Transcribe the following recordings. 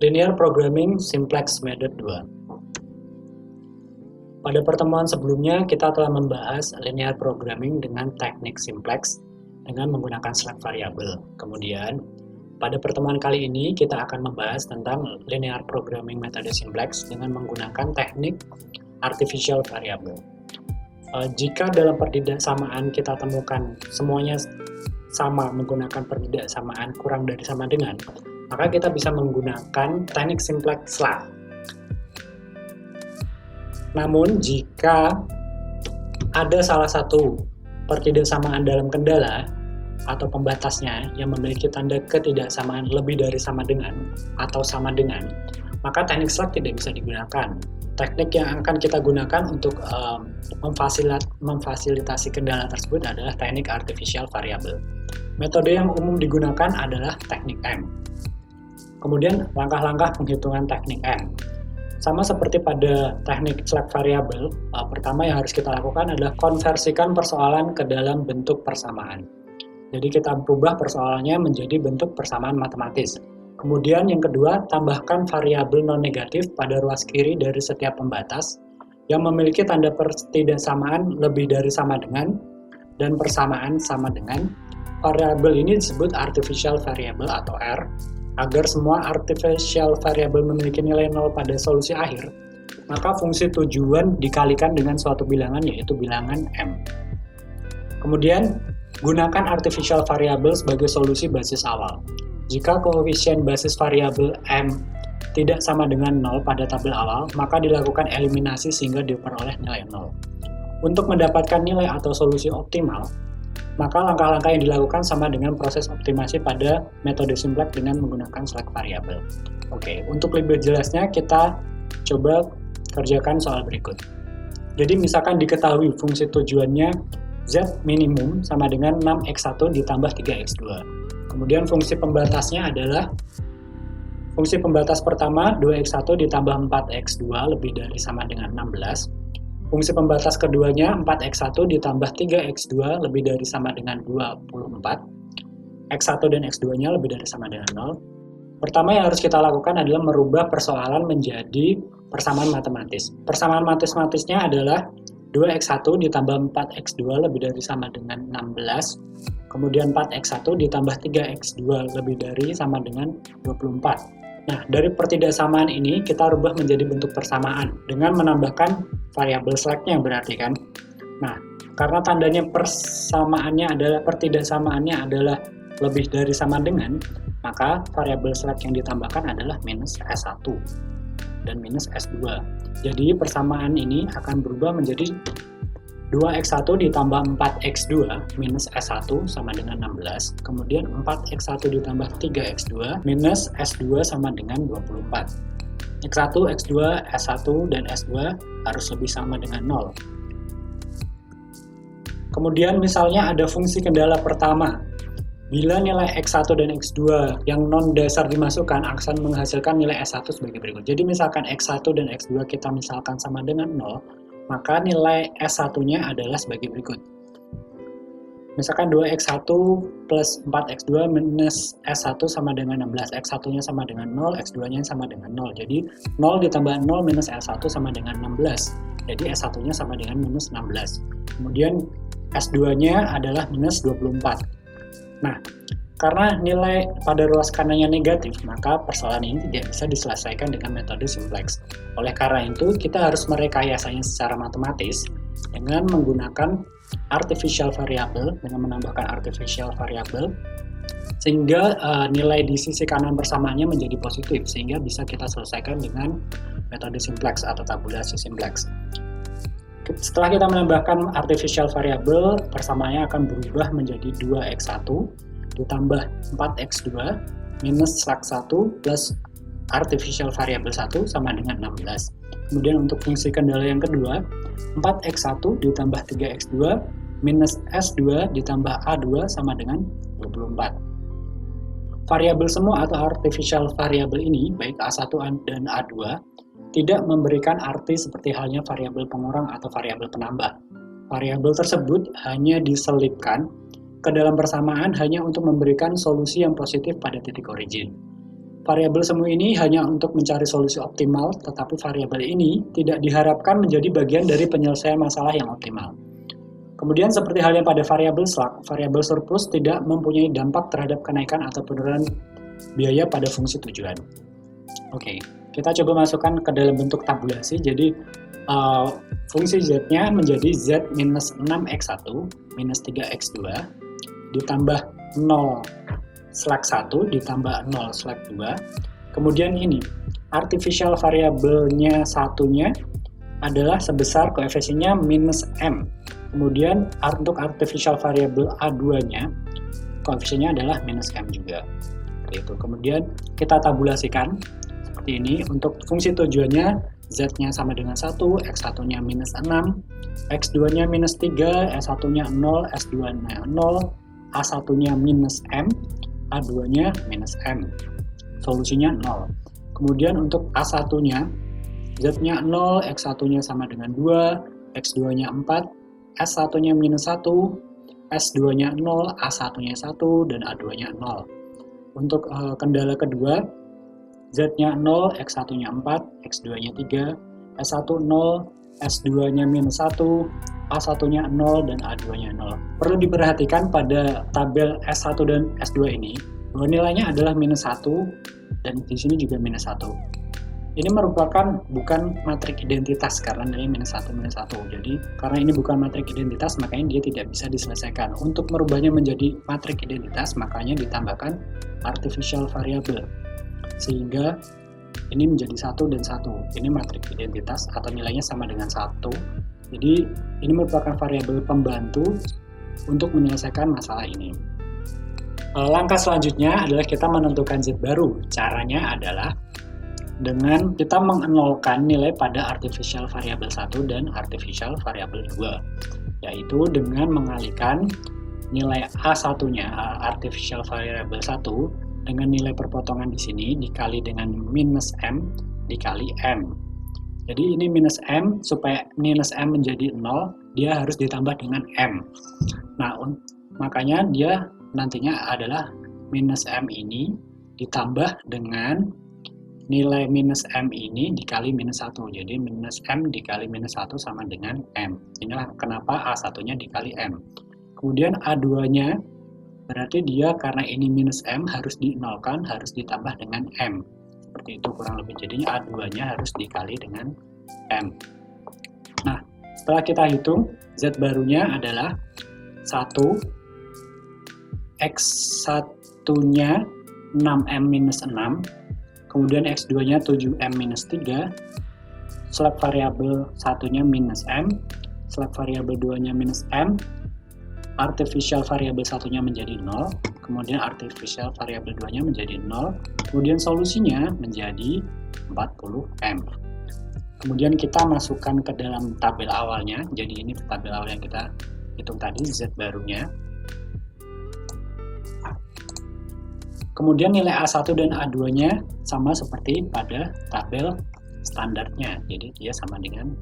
Linear Programming Simplex Method 2. Pada pertemuan sebelumnya, kita telah membahas linear programming dengan teknik simplex dengan menggunakan select variable. Kemudian, pada pertemuan kali ini, kita akan membahas tentang linear programming metode simplex dengan menggunakan teknik artificial variable. Jika dalam pertidaksamaan kita temukan semuanya sama menggunakan pertidaksamaan kurang dari sama dengan, maka kita bisa menggunakan teknik simplex lah. Namun jika ada salah satu pertidaksamaan dalam kendala atau pembatasnya yang memiliki tanda ketidaksamaan lebih dari sama dengan atau sama dengan, maka teknik select tidak bisa digunakan. Teknik yang akan kita gunakan untuk memfasilitasi kendala tersebut adalah teknik artificial variable. Metode yang umum digunakan adalah teknik M. Kemudian langkah-langkah penghitungan teknik M. Sama seperti pada teknik select variable, pertama yang harus kita lakukan adalah konversikan persoalan ke dalam bentuk persamaan. Jadi kita berubah persoalannya menjadi bentuk persamaan matematis. Kemudian yang kedua, tambahkan variabel non-negatif pada ruas kiri dari setiap pembatas yang memiliki tanda pertidaksamaan lebih dari sama dengan dan persamaan sama dengan. Variabel ini disebut artificial variable atau R. Agar semua artificial variable memiliki nilai 0 pada solusi akhir, maka fungsi tujuan dikalikan dengan suatu bilangan, yaitu bilangan M. Kemudian, gunakan artificial variable sebagai solusi basis awal. Jika koefisien basis variabel M tidak sama dengan 0 pada tabel awal, maka dilakukan eliminasi sehingga diperoleh nilai 0. Untuk mendapatkan nilai atau solusi optimal, maka langkah-langkah yang dilakukan sama dengan proses optimasi pada metode simplex dengan menggunakan select variable. Oke, untuk lebih jelasnya kita coba kerjakan soal berikut. Jadi misalkan diketahui fungsi tujuannya Z minimum sama dengan 6x1 ditambah 3x2. Kemudian fungsi pembatasnya adalah fungsi pembatas pertama 2x1 ditambah 4x2 lebih dari sama dengan 16. Fungsi pembatas keduanya 4x1 ditambah 3x2 lebih dari sama dengan 24. x1 dan x2-nya lebih dari sama dengan 0. Pertama yang harus kita lakukan adalah merubah persoalan menjadi persamaan matematis. Persamaan matematisnya adalah 2x1 ditambah 4x2 lebih dari sama dengan 16. Kemudian 4x1 ditambah 3x2 lebih dari sama dengan 24. Nah, dari pertidaksamaan ini kita rubah menjadi bentuk persamaan dengan menambahkan variabel select-nya berarti kan. Nah, karena tandanya pertidaksamaannya adalah lebih dari sama dengan, maka variabel select yang ditambahkan adalah minus S1 dan minus S2. Jadi persamaan ini akan berubah menjadi 2x1 ditambah 4x2 minus S1 sama dengan 16. Kemudian 4x1 ditambah 3x2 minus S2 sama dengan 24. X1, X2, S1, dan S2 harus lebih sama dengan 0. Kemudian misalnya ada fungsi kendala pertama. Bila nilai X1 dan X2 yang non-dasar dimasukkan akan menghasilkan nilai S1 sebagai berikut. Jadi misalkan X1 dan X2 kita misalkan sama dengan 0, maka nilai S1-nya adalah sebagai berikut. Misalkan 2x1 plus 4x2 minus S1 sama dengan 16. X1-nya sama dengan 0, X2-nya sama dengan 0. Jadi 0 ditambah 0 minus S1 sama dengan 16. Jadi S1-nya sama dengan minus 16. Kemudian S2-nya adalah minus 24. Nah, karena nilai pada ruas kanannya negatif, maka persoalan ini tidak bisa diselesaikan dengan metode simplex. Oleh karena itu, kita harus merekayasanya secara matematis dengan menggunakan artificial variable, dengan menambahkan artificial variable, sehingga nilai di sisi kanan persamaannya menjadi positif, sehingga bisa kita selesaikan dengan metode simplex atau tabulasi simplex. Setelah kita menambahkan artificial variable, persamaannya akan berubah menjadi 2x1 ditambah 4x2 minus select 1 plus artificial variable 1 sama dengan 16. Kemudian untuk fungsi kendala yang kedua, 4x1 ditambah 3x2 minus S2 ditambah A2 sama dengan 24. Variabel semua atau artificial variable ini, baik A1 dan A2, tidak memberikan arti seperti halnya variabel pengurang atau variabel penambah. Variabel tersebut hanya diselipkan ke dalam persamaan hanya untuk memberikan solusi yang positif pada titik origin. Variabel semu ini hanya untuk mencari solusi optimal, tetapi variabel ini tidak diharapkan menjadi bagian dari penyelesaian masalah yang optimal. Kemudian seperti halnya pada variabel slack, variabel surplus tidak mempunyai dampak terhadap kenaikan atau penurunan biaya pada fungsi tujuan. Oke, kita coba masukkan ke dalam bentuk tabulasi. Jadi fungsi z-nya menjadi z minus 6x1 minus 3x2 ditambah 0 slack 1 ditambah 0 slack 2. Kemudian ini artificial variabelnya satunya adalah sebesar koefisiennya minus m. Kemudian untuk artificial variable A2-nya koefisiennya adalah minus m juga. Itu. Kemudian kita tabulasikan seperti ini. Untuk fungsi tujuannya z-nya sama dengan 1, x1-nya minus 6, x2-nya minus 3, s1-nya 0, s2-nya 0, a1-nya minus m, a2-nya minus m. Solusinya 0. Kemudian untuk a1-nya z-nya 0, x1-nya sama dengan 2, x2-nya 4, s1-nya minus 1, s2-nya 0, a1-nya 1, dan a2-nya 0. Untuk kendala kedua, z-nya 0, x1-nya 4, x2-nya 3, s1 0, s2-nya minus 1, a1-nya 0, dan a2-nya 0. Perlu diperhatikan pada tabel s1 dan s2 ini, bahwa nilainya adalah minus 1, dan di sini juga minus 1. Ini merupakan bukan matrik identitas karena nilai minus 1, minus 1. Jadi, karena ini bukan matrik identitas, makanya dia tidak bisa diselesaikan. Untuk merubahnya menjadi matrik identitas, makanya ditambahkan artificial variable. Sehingga ini menjadi 1 dan 1. Ini matrik identitas atau nilainya sama dengan 1. Jadi, ini merupakan variabel pembantu untuk menyelesaikan masalah ini. Langkah selanjutnya adalah kita menentukan Z baru. Caranya adalah dengan kita mengenolkan nilai pada artificial variable 1 dan artificial variable 2, yaitu dengan mengalihkan nilai A1-nya, artificial variable 1, dengan nilai perpotongan di sini dikali dengan minus M dikali M. Jadi ini minus M, supaya minus M menjadi 0, dia harus ditambah dengan M. Nah, makanya dia nantinya adalah minus M ini ditambah dengan nilai minus M ini dikali minus 1. Jadi minus M dikali minus 1 sama dengan M. Inilah kenapa A1-nya dikali M. Kemudian A2-nya, berarti dia karena ini minus M harus dinolkan, harus ditambah dengan M. Seperti itu kurang lebih. Jadinya A2-nya harus dikali dengan M. Nah, setelah kita hitung, Z barunya adalah 1, X1-nya 6M minus 6, kemudian X2-nya 7M minus 3, slack variabel 1-nya minus M, slack variabel 2-nya minus M, artificial variabel 1-nya menjadi 0, kemudian artificial variabel 2-nya menjadi 0, kemudian solusinya menjadi 40M. Kemudian kita masukkan ke dalam tabel awalnya, jadi ini tabel awal yang kita hitung tadi, Z barunya. Kemudian nilai A1 dan A2-nya sama seperti pada tabel standarnya. Jadi dia sama dengan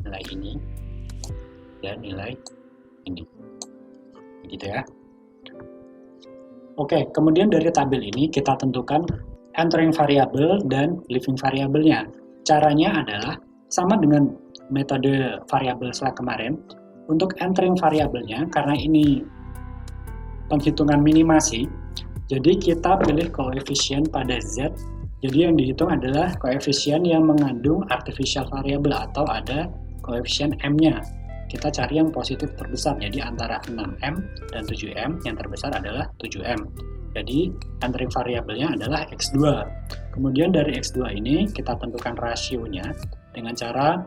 nilai ini dan nilai ini. Begitu ya. Oke, kemudian dari tabel ini kita tentukan entering variable dan leaving variable-nya. Caranya adalah sama dengan metode variable slack kemarin. Untuk entering variable-nya, karena ini penghitungan minimasi, jadi kita pilih koefisien pada Z. Jadi yang dihitung adalah koefisien yang mengandung artificial variable atau ada koefisien M-nya. Kita cari yang positif terbesar, jadi antara 6M dan 7M, yang terbesar adalah 7M. Jadi entering variabelnya adalah X2. Kemudian dari X2 ini kita tentukan rasionya dengan cara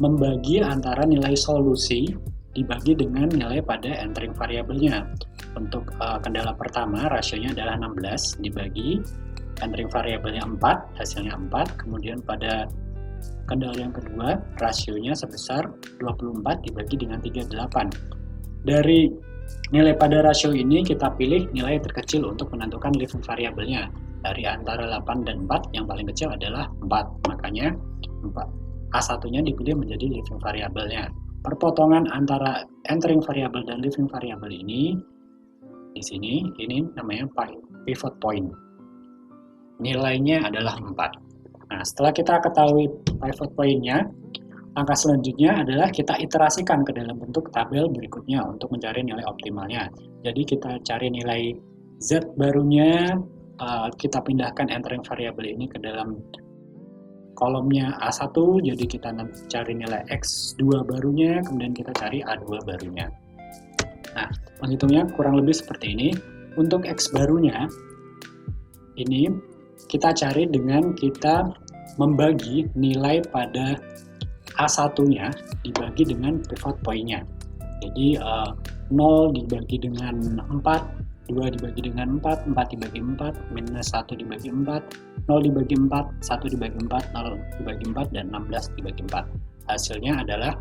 membagi antara nilai solusi dibagi dengan nilai pada entering variabelnya. Untuk kendala pertama, rasionya adalah 16 dibagi entering variabelnya 4, hasilnya 4. Kemudian pada kendala yang kedua, rasionya sebesar 24 dibagi dengan 38. Dari nilai pada rasio ini, kita pilih nilai terkecil untuk menentukan leaving variabelnya. Dari antara 8 dan 4, yang paling kecil adalah 4. Makanya A1-nya dipilih menjadi leaving variabelnya. Perpotongan antara entering variable dan leaving variable ini, di sini, ini namanya pivot point. nilainya adalah 4. Nah, setelah kita ketahui pivot point-nya, langkah selanjutnya adalah kita iterasikan ke dalam bentuk tabel berikutnya untuk mencari nilai optimalnya. Jadi kita cari nilai Z barunya, kita pindahkan entering variabel ini ke dalam kolomnya A1, jadi kita nanti cari nilai X2 barunya, kemudian kita cari A2 barunya. Nah, menghitungnya kurang lebih seperti ini. Untuk X barunya, ini kita cari dengan kita membagi nilai pada A1-nya dibagi dengan pivot point-nya. Jadi 0 dibagi dengan 4, 2 dibagi dengan 4, 4 dibagi 4, minus 1 dibagi 4, 0 dibagi 4, 1 dibagi 4, 0 dibagi 4, dan 16 dibagi 4. Hasilnya adalah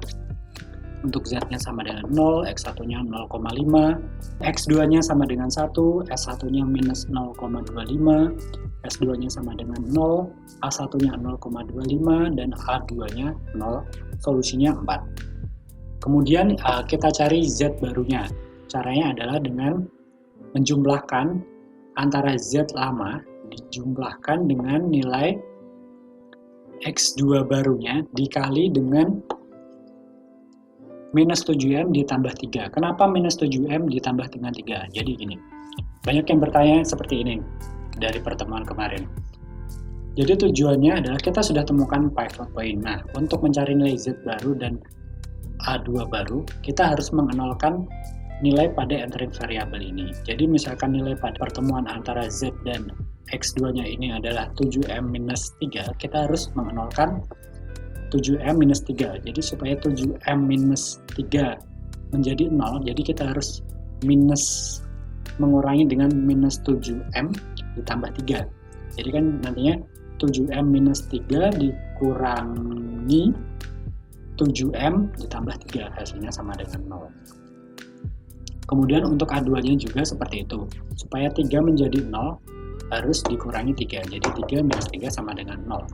untuk Z-nya sama dengan 0, X1-nya 0,5, X2-nya sama dengan 1, S1-nya minus 0,25, S2-nya sama dengan 0, A1-nya 0,25, dan A2-nya 0, solusinya 4. Kemudian kita cari Z barunya. Caranya adalah dengan menjumlahkan antara Z lama dijumlahkan dengan nilai X2 barunya dikali dengan minus 7M ditambah 3. Kenapa minus 7M ditambah dengan 3? Jadi gini, banyak yang bertanya seperti ini dari pertemuan kemarin. Jadi tujuannya adalah kita sudah temukan pivot point. Nah, untuk mencari nilai Z baru dan A2 baru, kita harus mengenalkan nilai pada entering variabel ini. Jadi misalkan nilai pada pertemuan antara Z dan X2-nya ini adalah 7M minus 3, kita harus mengenalkan 7M minus 3. Jadi supaya 7M minus 3 menjadi 0, jadi kita harus mengurangi dengan minus 7M ditambah 3. Jadi kan nantinya 7M minus 3 dikurangi 7M ditambah 3, hasilnya sama dengan 0. Kemudian untuk A2-nya juga seperti itu. Supaya 3 menjadi 0, harus dikurangi 3. Jadi 3 minus 3 sama dengan 0.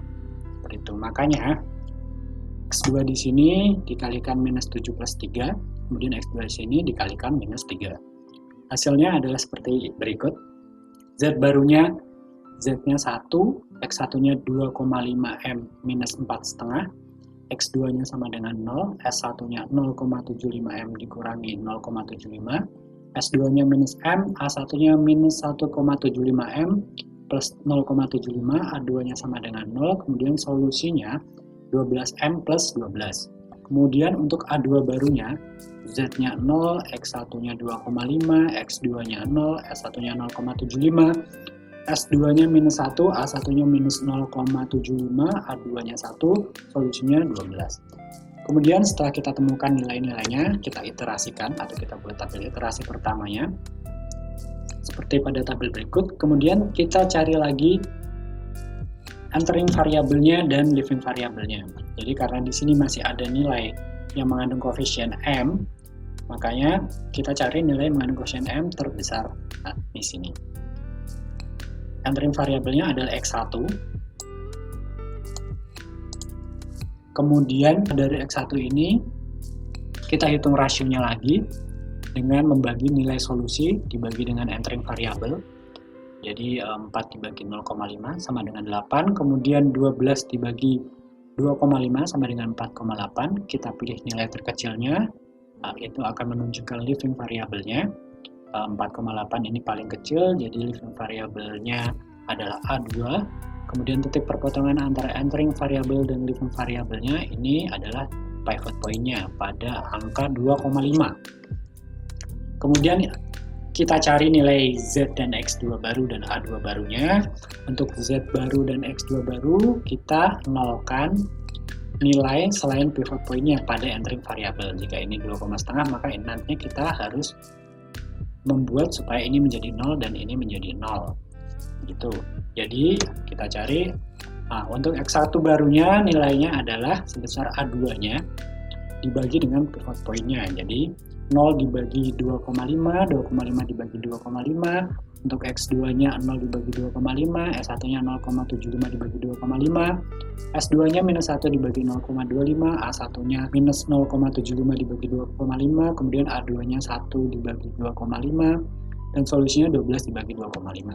Seperti itu. Makanya, X2 di sini dikalikan minus 7 plus 3, kemudian X2 di sini dikalikan minus 3. Hasilnya adalah seperti berikut. Z barunya, Z-nya 1, X1-nya 2,5M minus 4,5, X2-nya sama dengan 0, S1-nya 0,75M dikurangi 0,75, S2-nya minus M, A1-nya minus 1,75M plus 0,75, A2-nya sama dengan 0, kemudian solusinya 12M plus 12. Kemudian untuk A2 barunya, Z-nya 0, X1-nya 2,5, X2-nya 0, S1-nya 0,75, S2-nya minus 1, A1-nya minus 0,75, A2-nya 1, solusinya 12. Kemudian setelah kita temukan nilai-nilainya, kita iterasikan atau kita buat tabel iterasi pertamanya. Seperti pada tabel berikut, kemudian kita cari lagi entering variabelnya dan leaving variabelnya. Jadi karena di sini masih ada nilai yang mengandung koefisien M, makanya kita cari nilai yang mengandung koefisien M terbesar di sini. Entering variabelnya adalah X1. Kemudian dari X1 ini kita hitung rasionya lagi dengan membagi nilai solusi dibagi dengan entering variabel. Jadi 4 dibagi 0,5 sama dengan 8. Kemudian 12 dibagi 2,5 sama dengan 4,8. Kita pilih nilai terkecilnya. Itu akan menunjukkan leaving variabelnya. 4,8 ini paling kecil, jadi leaving variabelnya adalah A2. Kemudian titik perpotongan antara entering variabel dan leaving variabelnya ini adalah pivot point-nya pada angka 2,5. Kemudian kita cari nilai Z dan X2 baru dan A2 barunya. Untuk Z baru dan X2 baru, kita nolkan nilai selain pivot point-nya pada entering variabel. Jika ini 2,5, maka nantinya kita harus membuat supaya ini menjadi 0 dan ini menjadi 0. Gitu. Jadi kita cari untuk X1 barunya nilainya adalah sebesar A2-nya dibagi dengan pivot point-nya. Jadi 0 dibagi 2,5, 2,5 dibagi 2,5, untuk X2-nya 0 dibagi 2,5, S1-nya 0,75 dibagi 2,5, S2-nya minus 1 dibagi 0,25, A1-nya minus 0,75 dibagi 2,5, kemudian A2-nya 1 dibagi 2,5, dan solusinya 12 dibagi 2,5.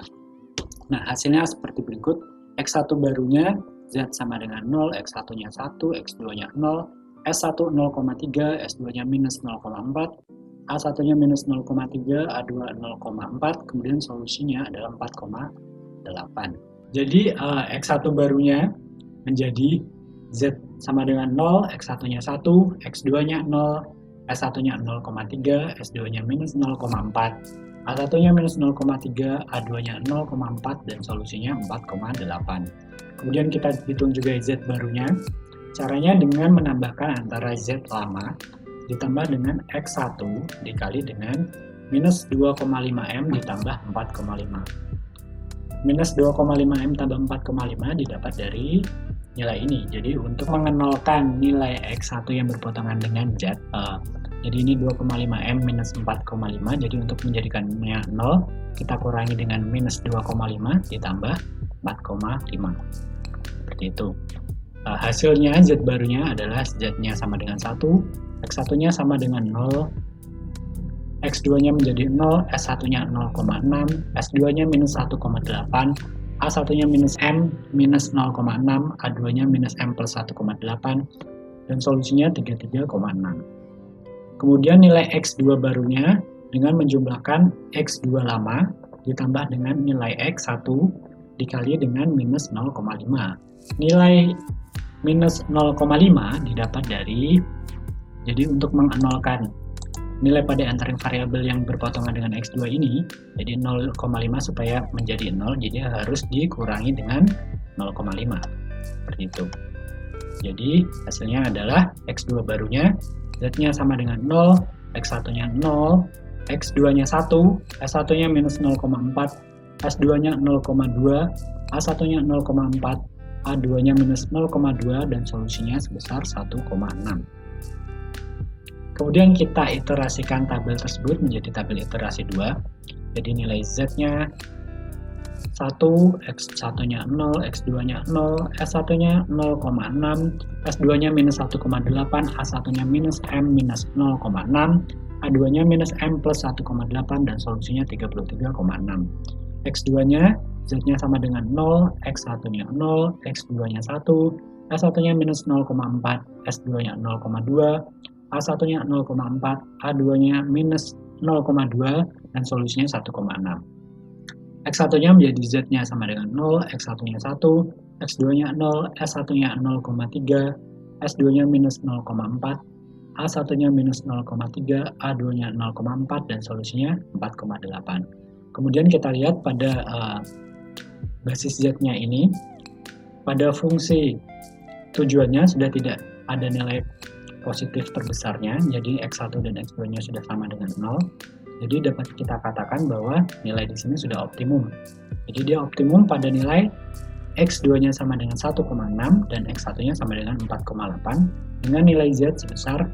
Nah, hasilnya seperti berikut. X1 barunya Z sama dengan 0, X1-nya 1, X2-nya 0, S1 0,3, S2-nya minus 0,4, A1-nya minus 0,3, A2 0,4, kemudian solusinya adalah 4,8. Jadi X1 barunya menjadi Z sama dengan 0, X1-nya 1, X2-nya 0, S1-nya 0,3, S2-nya minus 0,4, A1-nya minus 0,3, A2-nya 0,4, dan solusinya 4,8. Kemudian kita hitung juga Z barunya. Caranya dengan menambahkan antara Z lama ditambah dengan X1 dikali dengan minus 2,5M ditambah 4,5. Minus 2,5M tambah 4,5 didapat dari nilai ini. Jadi untuk mengenalkan nilai X1 yang berpotongan dengan Z, jadi ini 2,5M minus 4,5, jadi untuk menjadikannya 0, kita kurangi dengan minus 2,5 ditambah 4,5. Seperti itu. Hasilnya Z barunya adalah Z-nya sama dengan 1, X1-nya sama dengan 0, X2-nya menjadi 0, S1-nya 0,6, S2-nya minus 1,8, A1-nya minus M minus 0,6, A2-nya minus M plus 1,8, dan solusinya 33,6. Kemudian nilai X2 barunya dengan menjumlahkan X2 lama ditambah dengan nilai X1 dikali dengan minus 0,5. Nilai minus 0,5 didapat dari, jadi untuk mengenolkan nilai pada antara variabel yang berpotongan dengan X2 ini, jadi 0,5 supaya menjadi 0, jadi harus dikurangi dengan 0,5. Seperti itu. Jadi hasilnya adalah X2 barunya, Z-nya sama dengan 0, X1-nya 0, X2-nya 1, S1-nya minus 0,4, S2-nya 0,2, A1-nya 0,4, A2-nya minus 0,2, dan solusinya sebesar 1,6. Kemudian kita iterasikan tabel tersebut menjadi tabel iterasi 2. Jadi nilai Z-nya 1, X1-nya 0, X2-nya 0, S1-nya 0,6, S2-nya minus 1,8, A1-nya minus M minus 0,6, A2-nya minus M plus 1,8, dan solusinya 33,6. X2-nya, Z-nya sama dengan 0, X1-nya 0, X2-nya 1, S1-nya minus 0,4, S2-nya 0,2, A1-nya 0,4, A2-nya minus 0,2, dan solusinya 1,6. X1-nya menjadi Z-nya sama dengan 0, X1-nya 1, X2-nya 0, S1-nya 0,3, S2-nya minus 0,4, A1-nya minus 0,3, A2-nya 0,4, dan solusinya 4,8. Kemudian kita lihat pada basis Z-nya ini, pada fungsi tujuannya sudah tidak ada nilai positif terbesarnya, jadi X1 dan X2-nya sudah sama dengan 0. Jadi dapat kita katakan bahwa nilai di sini sudah optimum. Jadi dia optimum pada nilai X2-nya sama dengan 1,6 dan X1-nya sama dengan 4,8 dengan nilai Z sebesar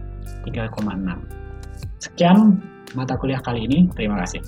3,6. Sekian mata kuliah kali ini, terima kasih.